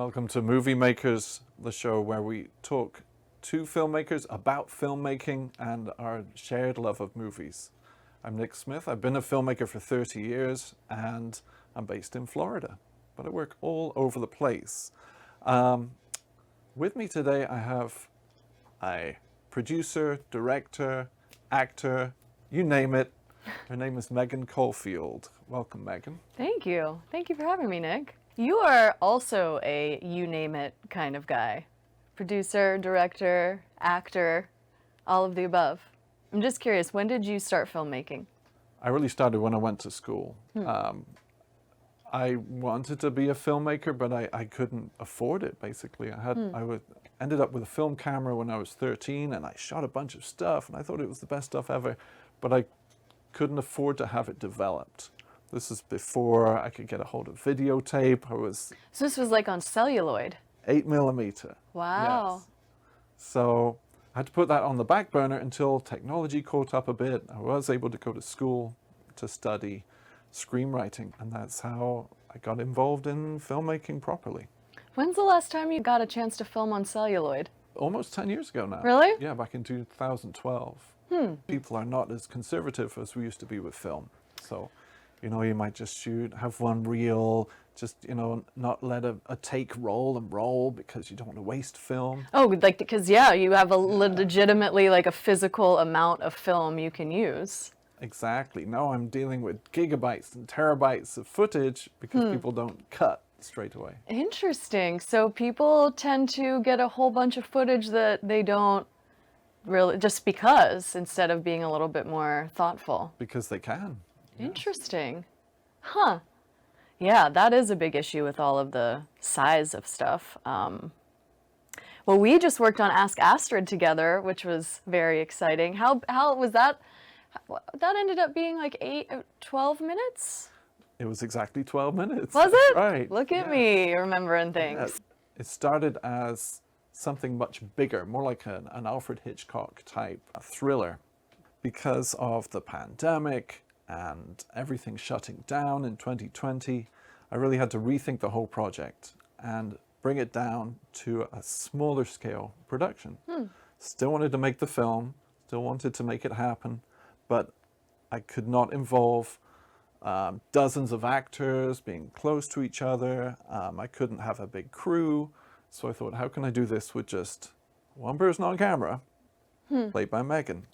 Welcome to MovieMakers, the show where we talk to filmmakers about filmmaking and our shared love of movies. I'm Nick Smith. I've been a filmmaker for 30 years and I'm based in Florida, but I work all over the place. With me today I have a producer, director, actor, you name it. Her name is Megan Caulfield. Welcome, Megan. Thank you. Thank you for having me, Nick. You are also a you name it kind of guy. Producer, director, actor, all of the above. I'm just curious, when did you start filmmaking? I really started when I went to school. I wanted to be a filmmaker, but I couldn't afford it, basically. Ended up with a film camera when I was 13, and I shot a bunch of stuff, and I thought it was the best stuff ever, but I couldn't afford to have it developed. This is before I could get a hold of videotape. So this was like on celluloid? 8mm. Wow. Yes. So I had to put that on the back burner until technology caught up a bit. I was able to go to school to study screenwriting, and that's how I got involved in filmmaking properly. When's the last time you got a chance to film on celluloid? Almost 10 years ago now. Really? Yeah, back in 2012. People are not as conservative as we used to be with film. So, you might just shoot, have one reel, just, not let a take roll and roll because you don't want to waste film. Oh, like, because, yeah, you have legitimately like a physical amount of film you can use. Exactly. Now I'm dealing with gigabytes and terabytes of footage because people don't cut straight away. Interesting. So people tend to get a whole bunch of footage that they don't really, just because, instead of being a little bit more thoughtful. Because they can. Interesting. Huh. Yeah, that is a big issue with all of the size of stuff. Well, we just worked on Ask Astrid together, which was very exciting. How was that? That ended up being like 12 minutes? It was exactly 12 minutes. Was it? Right. Look at me remembering things. Yeah. It started as something much bigger, more like an Alfred Hitchcock type thriller. Because of the pandemic and everything shutting down in 2020, I really had to rethink the whole project and bring it down to a smaller scale production. Still wanted to make the film, still wanted to make it happen, but I could not involve dozens of actors being close to each other. I couldn't have a big crew. So I thought, how can I do this with just one person on camera, played by Megan,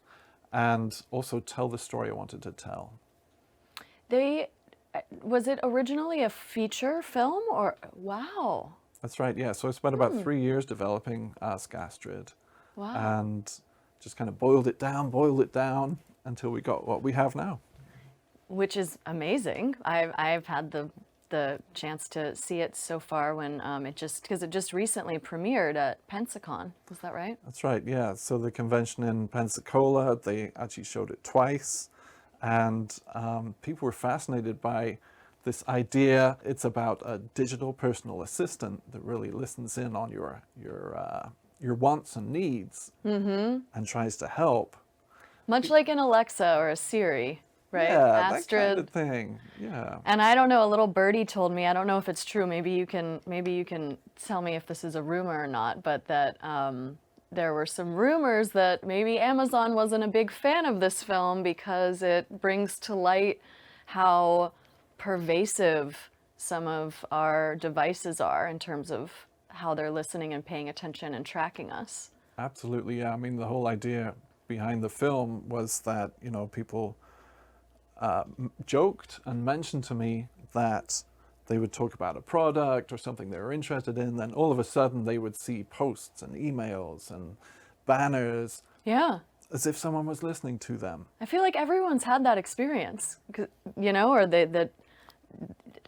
and also tell the story I wanted to tell. Was it originally a feature film or, wow. That's right, yeah. So I spent about 3 years developing Ask Astrid. Wow. And just kind of boiled it down until we got what we have now. Which is amazing. I've had the chance to see it so far when because it just recently premiered at Pensacon. Was that right? That's right, yeah. So the convention in Pensacola, they actually showed it twice, and people were fascinated by this idea. It's about a digital personal assistant that really listens in on your wants and needs and tries to help. Much like an Alexa or a Siri. Right? Yeah, Astrid. that kind of thing. Yeah. And I don't know, a little birdie told me, I don't know if it's true, maybe you can tell me if this is a rumor or not, but that there were some rumors that maybe Amazon wasn't a big fan of this film because it brings to light how pervasive some of our devices are in terms of how they're listening and paying attention and tracking us. Absolutely, yeah. I mean, the whole idea behind the film was that, people joked and mentioned to me that they would talk about a product or something they were interested in, then all of a sudden they would see posts and emails and banners. Yeah. As if someone was listening to them. I feel like everyone's had that experience, or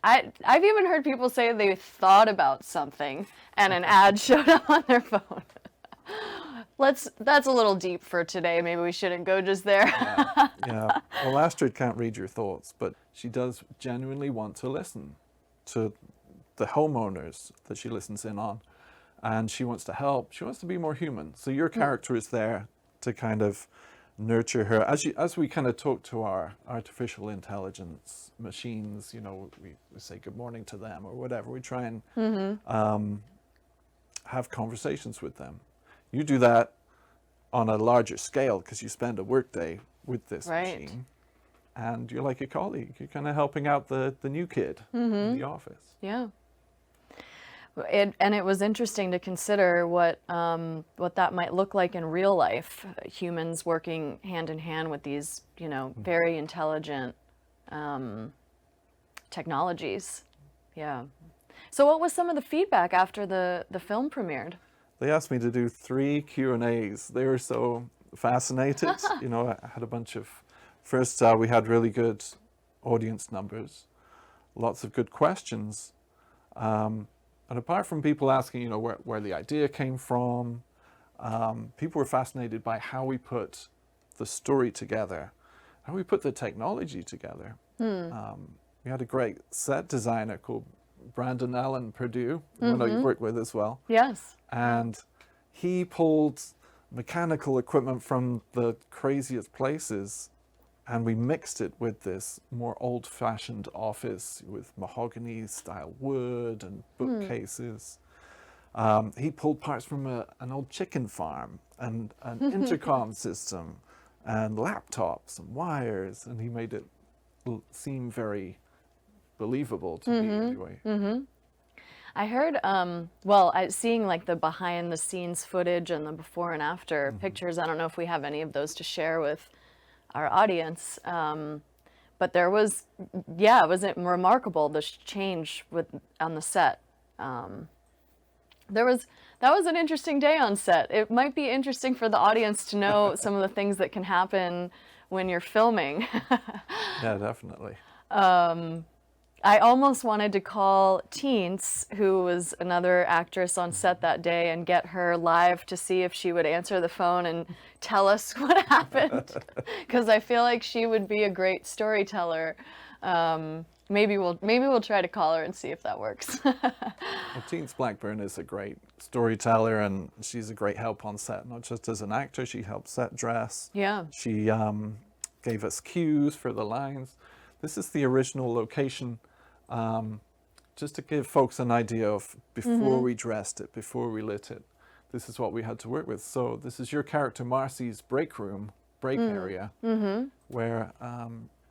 I've even heard people say they thought about something and an ad showed up on their phone. That's a little deep for today. Maybe we shouldn't go just there. Yeah. Well, Astrid can't read your thoughts, but she does genuinely want to listen to the homeowners that she listens in on. And she wants to help. She wants to be more human. So your character is there to kind of nurture her. As we kind of talk to our artificial intelligence machines, we say good morning to them or whatever. We try and have conversations with them. You do that on a larger scale because you spend a workday with this machine, and you're like a colleague. You're kind of helping out the new kid in the office. Yeah. And it was interesting to consider what that might look like in real life. Humans working hand in hand with these, very intelligent technologies. Yeah. So what was some of the feedback after the film premiered? They asked me to do 3 Q&As. They were so fascinated. I had a bunch of, first we had really good audience numbers, lots of good questions. And apart from people asking, where the idea came from, people were fascinated by how we put the story together, how we put the technology together. We had a great set designer called Brandon Allen Purdue, who I know you've worked with as well. Yes. And he pulled mechanical equipment from the craziest places, and we mixed it with this more old-fashioned office with mahogany-style wood and bookcases. He pulled parts from an old chicken farm and an intercom system and laptops and wires, and he made it seem very believable to me anyway. I heard, seeing like the behind the scenes footage and the before and after pictures, I don't know if we have any of those to share with our audience, but there was, it was remarkable, the change on the set. That was an interesting day on set. It might be interesting for the audience to know some of the things that can happen when you're filming. Yeah, definitely. I almost wanted to call Teens, who was another actress on set that day, and get her live to see if she would answer the phone and tell us what happened. Because I feel like she would be a great storyteller. Maybe we'll try to call her and see if that works. Well, Teens Blackburn is a great storyteller, and she's a great help on set. Not just as an actor, she helped set dress. Yeah. She gave us cues for the lines. This is the original location. Just to give folks an idea of before we dressed it, before we lit it, this is what we had to work with. So this is your character Marcy's break area, where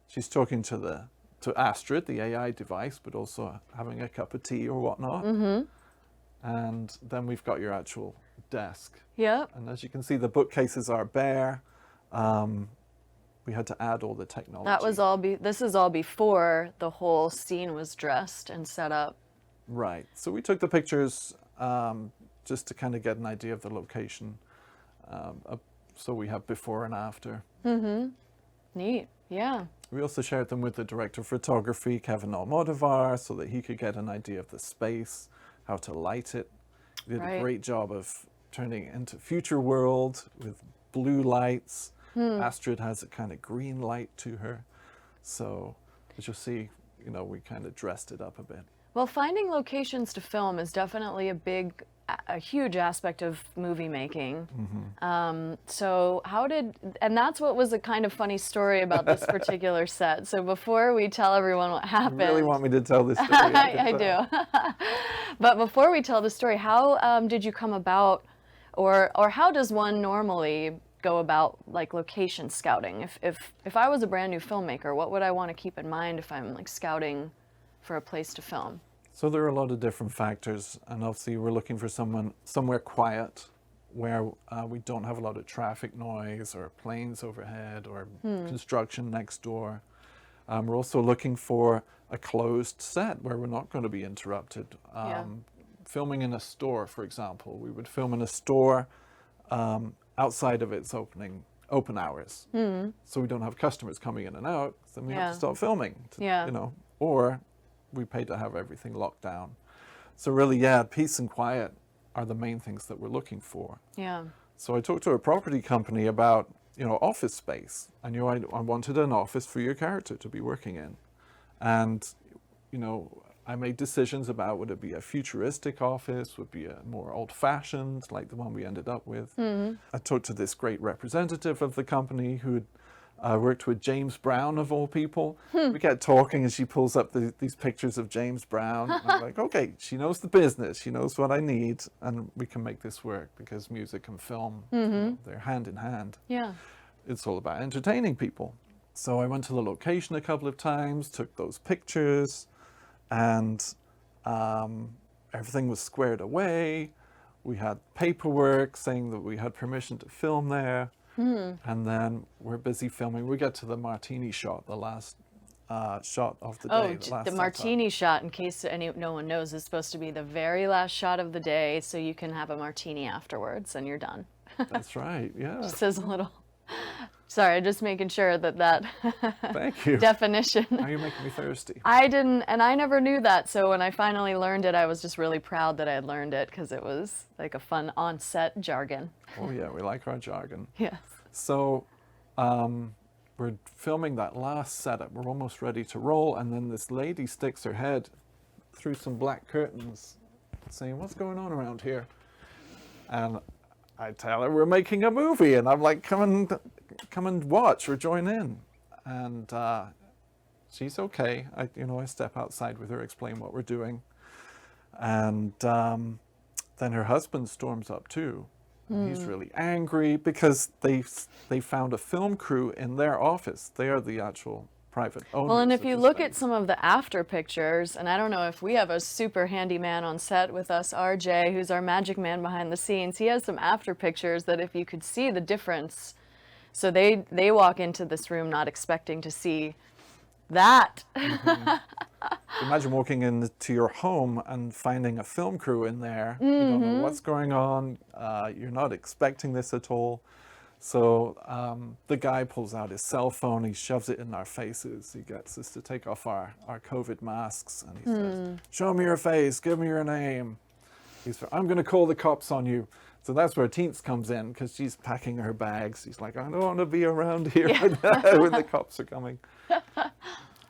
she's talking to Astrid, the AI device, but also having a cup of tea or whatnot. And then we've got your actual desk. Yep. And as you can see, the bookcases are bare. We had to add all the technology. That was all. This is all before the whole scene was dressed and set up. Right. So we took the pictures just to kind of get an idea of the location. So we have before and after. Neat. Yeah. We also shared them with the director of photography, Kevin Almodovar, so that he could get an idea of the space, how to light it. He did a great job of turning it into future world with blue lights. Astrid has a kind of green light to her. So as you'll see, we kind of dressed it up a bit. Well, finding locations to film is definitely a huge aspect of movie making. So and that's what was a kind of funny story about this particular set. So before we tell everyone what happened. You really want me to tell this story? I do. But before we tell the story, how did you come about, or how does one normally go about like location scouting? If I was a brand new filmmaker, what would I want to keep in mind if I'm like scouting for a place to film? So there are a lot of different factors, and obviously we're looking for somewhere quiet where we don't have a lot of traffic noise or planes overhead or construction next door. We're also looking for a closed set where we're not going to be interrupted. Filming in a store, for example, we would film in a store outside of its open hours, so we don't have customers coming in and out. Then we have to stop filming. Or we pay to have everything locked down. So really, peace and quiet are the main things that we're looking for. Yeah. So I talked to a property company about office space. I knew I wanted an office for your character to be working in, and I made decisions about would it be a futuristic office, would be a more old-fashioned, like the one we ended up with. I talked to this great representative of the company who I worked with James Brown, of all people. We get talking and she pulls up these pictures of James Brown. And I'm like, okay, she knows the business. She knows what I need. And we can make this work because music and film, they're hand in hand. Yeah. It's all about entertaining people. So I went to the location a couple of times, took those pictures, and everything was squared away. We had paperwork saying that we had permission to film there. And then we're busy filming. We get to the martini shot, the last shot of the day. The martini shot, in case no one knows, is supposed to be the very last shot of the day, so you can have a martini afterwards and you're done. That's right, yeah. Just as a little... Sorry, just making sure that Thank you. definition. Now you're making me thirsty. I didn't, and I never knew that, so when I finally learned it, I was just really proud that I had learned it, because it was like a fun on-set jargon. Oh yeah, we like our jargon. Yes. So we're filming that last setup. We're almost ready to roll, and then this lady sticks her head through some black curtains saying, "What's going on around here?" And I tell her we're making a movie, and I'm like, come and watch or join in. And she's okay. I step outside with her, explain what we're doing. And then her husband storms up too. And he's really angry because they found a film crew in their office. They are the actual private owners. Well, and if of you this look thing. at some of the after pictures, and I don't know if we have a super handy man on set with us, RJ, who's our magic man behind the scenes. He has some after pictures that if you could see the difference. So they walk into this room not expecting to see that. Imagine walking into your home and finding a film crew in there. You don't know what's going on. You're not expecting this at all. So the guy pulls out his cell phone, he shoves it in our faces. He gets us to take off our COVID masks, and he says, "Show me your face, give me your name." "I'm going to call the cops on you." So that's where Teens comes in, because she's packing her bags. She's like, "I don't want to be around here when the cops are coming."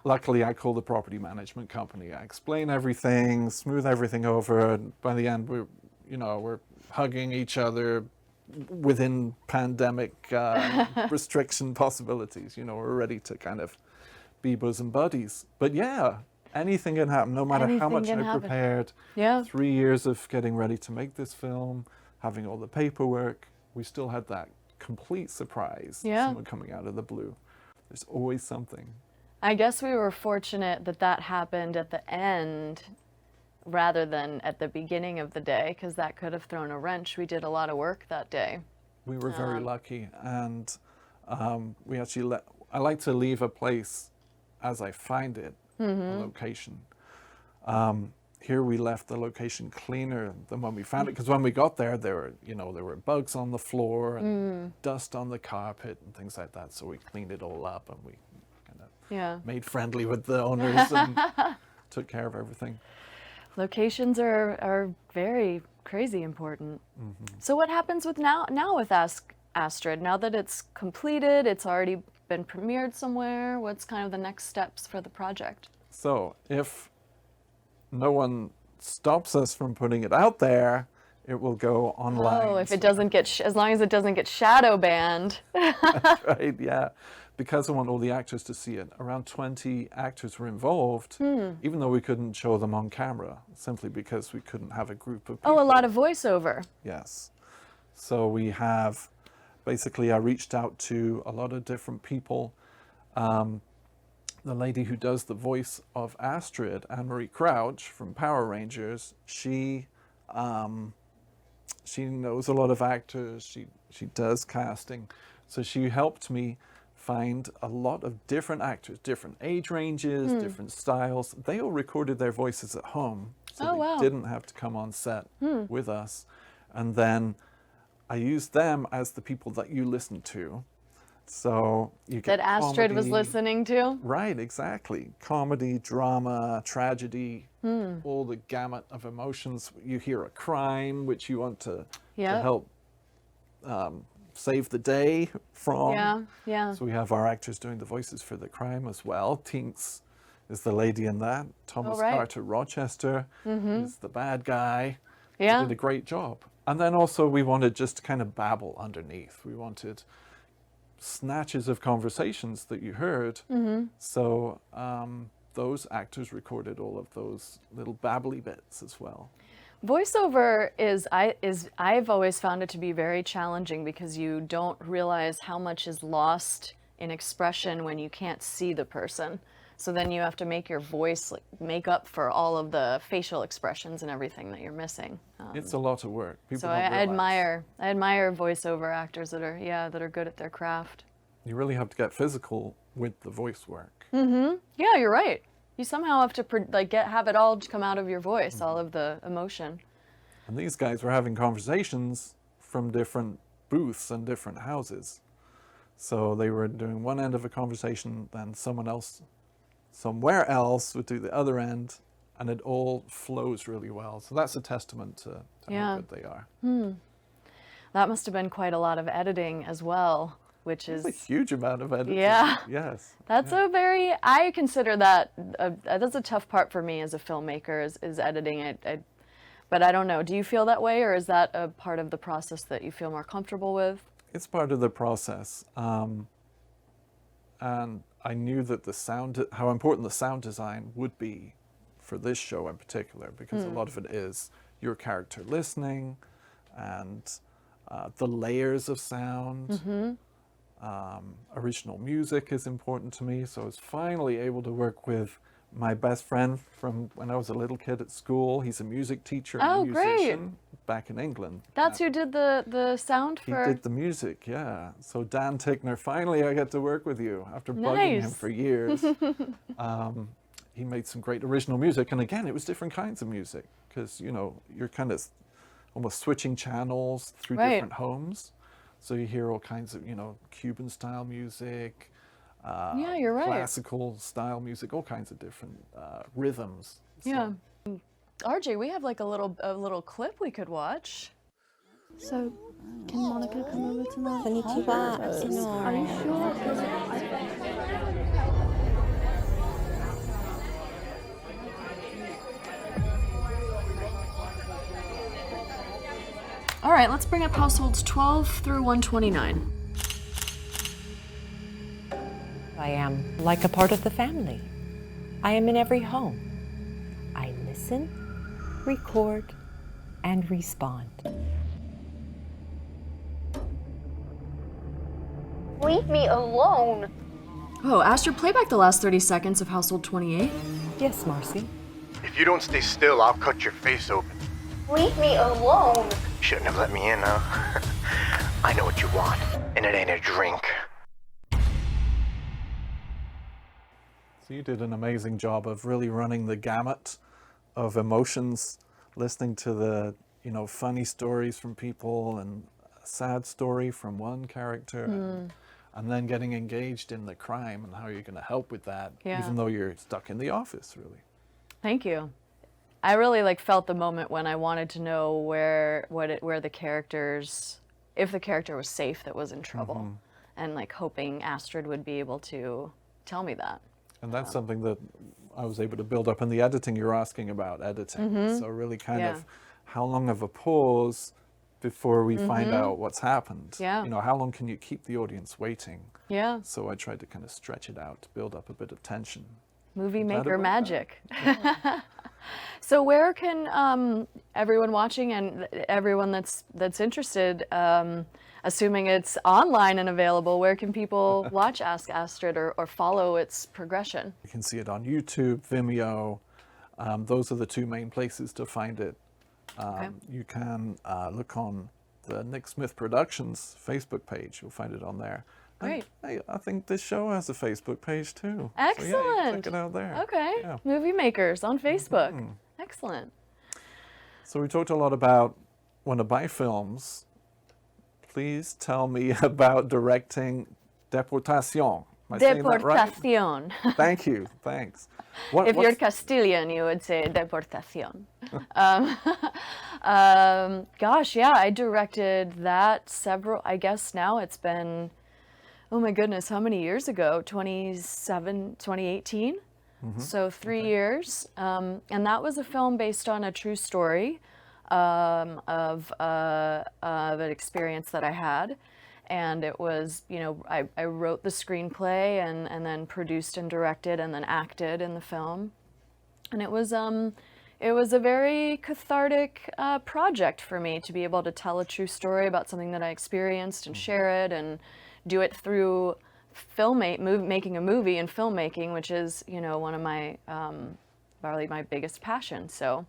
Luckily, I call the property management company. I explain everything, smooth everything over, and by the end, we're hugging each other within pandemic restriction possibilities. We're ready to kind of be bosom buddies. But yeah, anything can happen, no matter how much I prepared. Yeah. 3 years of getting ready to make this film, having all the paperwork, we still had that complete surprise. Yeah. Someone coming out of the blue. There's always something. I guess we were fortunate that happened at the end rather than at the beginning of the day, because that could have thrown a wrench. We did a lot of work that day. We were very lucky, and we actually I like to leave a place as I find it, a location. Here we left the location cleaner than when we found it, because when we got there, there were bugs on the floor and dust on the carpet and things like that. So we cleaned it all up, and we kind of made friendly with the owners and took care of everything. Locations are very crazy important. So what happens with now with Ask Astrid? Now that it's completed, it's already been premiered somewhere, what's kind of the next steps for the project? So if no one stops us from putting it out there, it will go online. Oh, if it doesn't get, as long as it doesn't get shadow banned. That's right, yeah. Because I want all the actors to see it. Around 20 actors were involved, even though we couldn't show them on camera, simply because we couldn't have a group of people. Oh, a lot of voiceover. Yes. So we have, basically I reached out to a lot of different people. The lady who does the voice of Astrid, Anne-Marie Crouch from Power Rangers, she knows a lot of actors. She does casting. So she helped me find a lot of different actors, different age ranges, different styles. They all recorded their voices at home, so they didn't have to come on set with us. And then I used them as the people that you listen to. So you get that Astrid was comedy. listening to? Right, exactly. Comedy, drama, tragedy, all the gamut of emotions. You hear a crime, which you want to help save the day from. Yeah, yeah. So we have our actors doing the voices for the crime as well. Tinks is the lady in that. Thomas Carter Rochester is the bad guy. Yeah. He did a great job. And then also we wanted just to kind of babble underneath. We wanted snatches of conversations that you heard. Mm-hmm. So those actors recorded all of those little babbly bits as well. Voiceover I've always found it to be very challenging because you don't realize how much is lost in expression when you can't see the person. So then you have to make your voice make up for all of the facial expressions and everything that you're missing. It's a lot of work. People So don't I realize. admire voiceover actors that are good at their craft. You really have to get physical with the voice work. Mm-hmm. Yeah, you're right. You somehow have to have it all come out of your voice, all of the emotion. And these guys were having conversations from different booths and different houses. So they were doing one end of a conversation, then someone else somewhere else would do the other end, and it all flows really well. So that's a testament to how good they are. That must have been quite a lot of editing as well, which is It's a huge amount of editing. Yeah. Yes. That's I consider that that's a tough part for me as a filmmaker is editing it. But I don't know. Do you feel that way, or is that a part of the process that you feel more comfortable with? It's part of the process. And I knew that how important the sound design would be for this show in particular, because a lot of it is your character listening and the layers of sound. Mm-hmm. Original music is important to me, so I was finally able to work with my best friend from when I was a little kid at school. He's a music teacher and a musician back in England. That's who did the sound for... He did the music, yeah. So Dan Tickner, finally I get to work with you after bugging him for years. He made some great original music, and again, it was different kinds of music, because, you know, you're kind of almost switching channels through different homes. So you hear all kinds of, you know, Cuban style music, yeah, you're right. classical style music, all kinds of different rhythms. Yeah. RJ, we have like a little clip we could watch. So, can Monica come over tonight? Are you sure? All right, let's bring up households 12 through 129. I am like a part of the family. I am in every home. I listen, record, and respond. Leave me alone. Oh, Astrid, play back the last 30 seconds of household 28. Yes, Marcy. If you don't stay still, I'll cut your face open. Leave me alone. Shouldn't have let me in, huh? I know what you want, and it ain't a drink. So you did an amazing job of really running the gamut of emotions, listening to the, you know, funny stories from people and a sad story from one character, and then getting engaged in the crime and how you're going to help with that, even though you're stuck in the office, really. Thank you. I really felt the moment when I wanted to know where the characters, if the character was safe that was in trouble, and hoping Astrid would be able to tell me that. And that's something that I was able to build up in the editing. You're asking about editing. So really kind of how long of a pause before we find out what's happened. Yeah. You know, how long can you keep the audience waiting? Yeah. So I tried to kind of stretch it out to build up a bit of tension. Movie Glad it maker worked magic. out. So where can everyone watching and everyone that's interested, assuming it's online and available, where can people watch Ask Astrid or follow its progression? You can see it on YouTube, Vimeo. Those are the two main places to find it. You can look on the Nick Smith Productions Facebook page. You'll find it on there. Great. Hey, I think this show has a Facebook page too. Excellent. So yeah, check it out there. Okay. Yeah. MovieMakers on Facebook. Excellent. So we talked a lot about want to buy films. Please tell me about directing Deportación. Am I saying that right? Deportación. Thank you. Thanks. If you're Castilian, you would say deportación. Gosh, yeah, I directed that I guess now it's been, oh my goodness, how many years ago? 2018? So 3 years. And that was a film based on a true story of an experience that I had. and it was, you know, I wrote the screenplay and then produced and directed and then acted in the film. And it was a very cathartic project for me to be able to tell a true story about something that I experienced and share it and do it through making a movie and filmmaking, which is, you know, one of my probably my biggest passion. So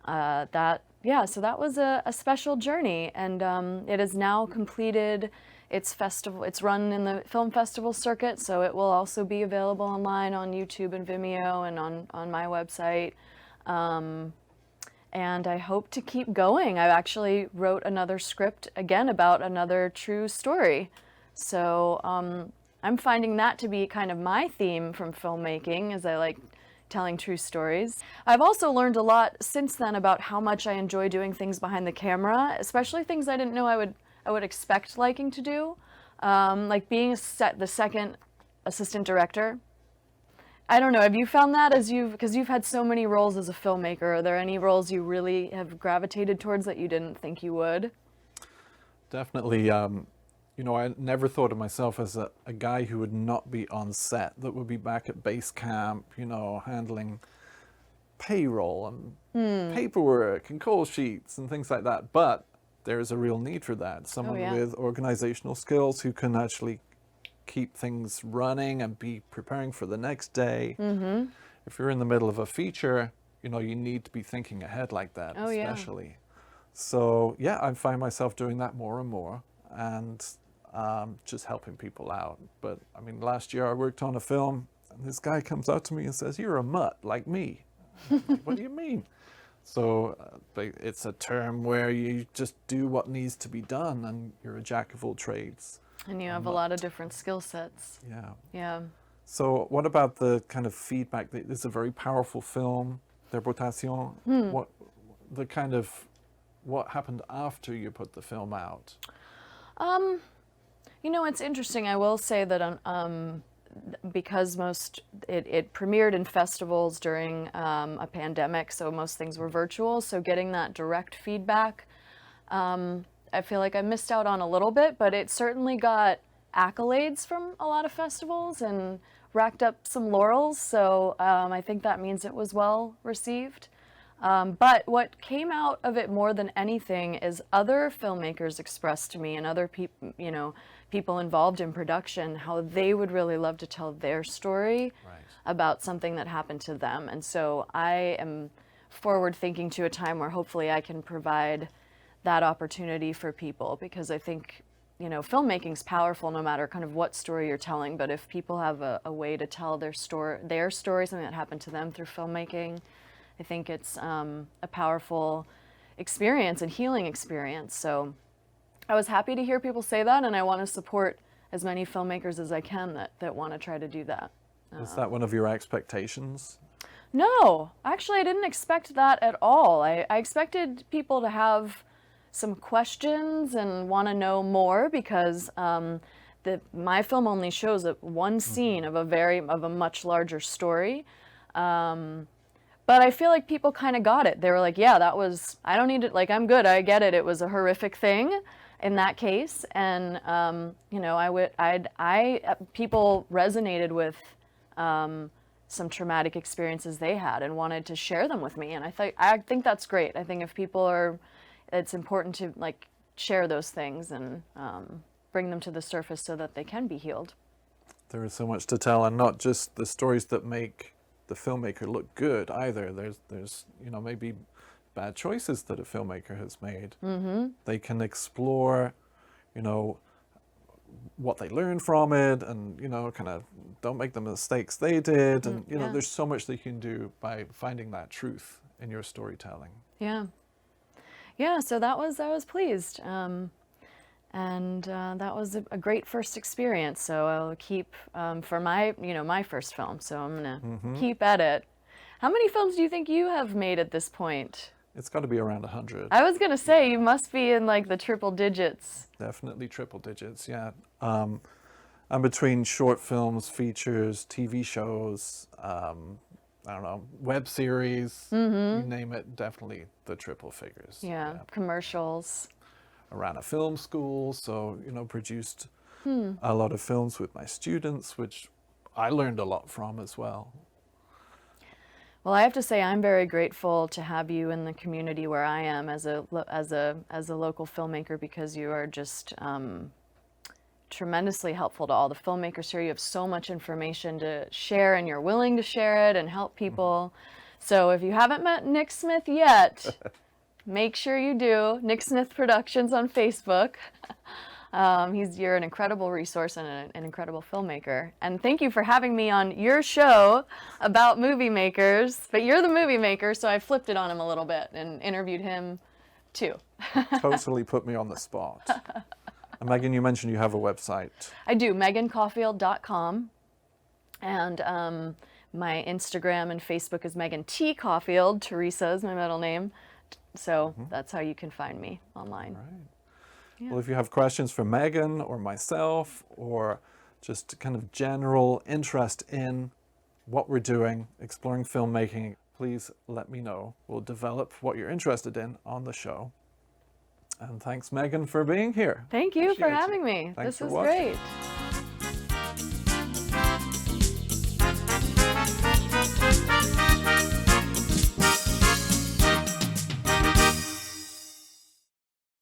so that was a special journey, and it is now completed its festival. It's run in the film festival circuit, so it will also be available online on YouTube and Vimeo and on my website. And I hope to keep going. I actually wrote another script again about another true story. So I'm finding that to be kind of my theme from filmmaking, as I like telling true stories. I've also learned a lot since then about how much I enjoy doing things behind the camera, especially things I didn't know I would expect liking to do, like being the second assistant director. I don't know, have you found that because you've had so many roles as a filmmaker, are there any roles you really have gravitated towards that you didn't think you would? Definitely. You know, I never thought of myself as a guy who would not be on set, that would be back at base camp, you know, handling payroll and paperwork and call sheets and things like that. But there is a real need for that. Someone with organizational skills who can actually keep things running and be preparing for the next day. Mm-hmm. If you're in the middle of a feature, you know, you need to be thinking ahead like that, especially. Yeah. So, yeah, I find myself doing that more and more. And just helping people out. But I mean, last year I worked on a film and this guy comes up to me and says, "You're a mutt like me." Like, what do you mean? So it's a term where you just do what needs to be done and you're a jack of all trades. And you have a lot of different skill sets. Yeah. Yeah. So what about the kind of feedback? It's a very powerful film, Deportation. What happened after you put the film out? You know, it's interesting. I will say that because it premiered in festivals during a pandemic, so most things were virtual. So getting that direct feedback, I feel like I missed out on a little bit, but it certainly got accolades from a lot of festivals and racked up some laurels. So I think that means it was well received. But what came out of it more than anything is other filmmakers expressed to me and other people, you know, people involved in production, how they would really love to tell their story about something that happened to them. And so I am forward thinking to a time where hopefully I can provide that opportunity for people, because I think, you know, filmmaking's powerful no matter kind of what story you're telling, but if people have a way to tell their story, something that happened to them through filmmaking, I think it's a powerful experience and healing experience. So I was happy to hear people say that, and I want to support as many filmmakers as I can that want to try to do that. Is that one of your expectations? No, actually I didn't expect that at all. I expected people to have some questions and want to know more, because my film only shows one scene of a much larger story. But I feel like people kind of got it. They were like, yeah, I don't need it, like, I'm good, I get it. It was a horrific thing in that case. And, you know, people resonated with some traumatic experiences they had and wanted to share them with me. And I think that's great. I think if people it's important to, like, share those things and bring them to the surface so that they can be healed. There is so much to tell, and not just the stories that make the filmmaker look good either. There's you know, maybe bad choices that a filmmaker has made. Mm-hmm. They can explore, you know, what they learned from it, and, you know, kind of don't make the mistakes they did. And, you know, there's so much that you can do by finding that truth in your storytelling. Yeah. Yeah, so I was pleased. And that was a great first experience. So I'll keep, for my first film, so I'm gonna keep at it. How many films do you think you have made at this point? It's got to be around 100. I was gonna say, you must be in like the triple digits. Definitely triple digits, yeah. I'm between short films, features, TV shows, I don't know, web series, you name it, definitely the triple figures. Yeah, commercials. I ran a film school, so, you know, produced a lot of films with my students, which I learned a lot from as well. Well, I have to say I'm very grateful to have you in the community where I am as a local filmmaker, because you are just tremendously helpful to all the filmmakers here. You have so much information to share, and you're willing to share it and help people. So if you haven't met Nick Smith yet, make sure you do. Nick Smith Productions on Facebook. You're an incredible resource and an incredible filmmaker. And thank you for having me on your show about movie makers. But you're the movie maker, so I flipped it on him a little bit and interviewed him too. Totally put me on the spot. And Megan, you mentioned you have a website. I do, megancaulfield.com. And my Instagram and Facebook is Megan T. Caulfield. Teresa is my middle name. So that's how you can find me online. Right. Well, if you have questions for Megan or myself, or just kind of general interest in what we're doing, exploring filmmaking, please let me know. We'll develop what you're interested in on the show. And thanks, Megan, for being here. Thank you for Appreciate it. having me. Thanks This for was watching. great.